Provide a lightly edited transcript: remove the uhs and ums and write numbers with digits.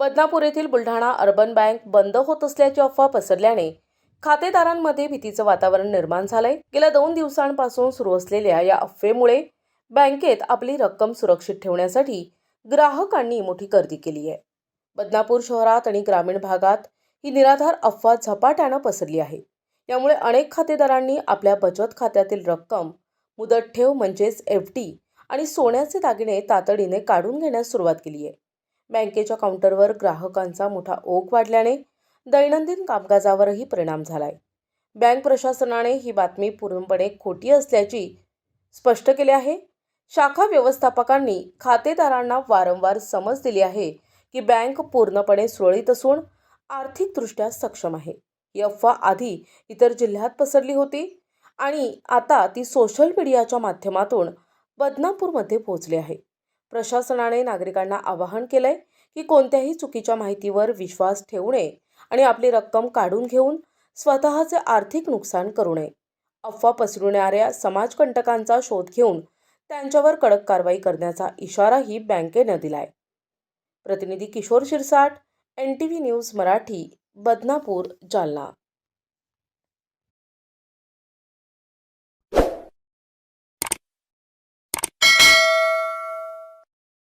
बदनापूर येथील Buldhana urban bank बंद होत असल्याची अफवा पसरल्याने खातेदारांमध्ये भीतीचं वातावरण निर्माण झालंय। गेल्या 2 दिवसांपासून सुरू असलेल्या या अफवेमुळे बँकेत आपली रक्कम सुरक्षित ठेवण्यासाठी ग्राहकांनी मोठी गर्दी केली आहे। बदनापूर शहरात आणि ग्रामीण भागात ही निराधार अफवा झपाट्यानं पसरली आहे। यामुळे अनेक खातेदारांनी आपल्या बचत खात्यातील रक्कम, मुदत ठेव म्हणजेच FD आणि सोन्याचे दागिने तातडीने काढून घेण्यास सुरुवात केली आहे। बँकेच्या काउंटरवर ग्राहकांचा मोठा ओघ वाढल्याने दैनंदिन कामकाजावरही परिणाम झालाय। बँक प्रशासनाने ही बातमी पूर्णपणे खोटी असल्याची स्पष्ट केले आहे। शाखा व्यवस्थापकांनी खातेदारांना वारंवार समज दिली आहे की बँक पूर्णपणे सुरळीत असून आर्थिकदृष्ट्या सक्षम आहे। ही अफवा आधी इतर जिल्ह्यात पसरली होती आणि आता ती सोशल मीडियाच्या माध्यमातून बदनापूरमध्ये पोहोचली आहे। प्रशासनाने नागरिकांना आवाहन केलंय की कोणत्याही चुकीच्या माहितीवर विश्वास ठेवू नये आणि आपली रक्कम काढून घेऊन स्वतःचे आर्थिक नुकसान करू नये। अफवा पसरवणाऱ्या समाजकंटकांचा शोध घेऊन त्यांच्यावर कडक कारवाई करण्याचा इशाराही बँकेने दिलाय। प्रतिनिधी किशोर शिरसाट, NTV न्यूज मराठी, बदनापूर, जालना।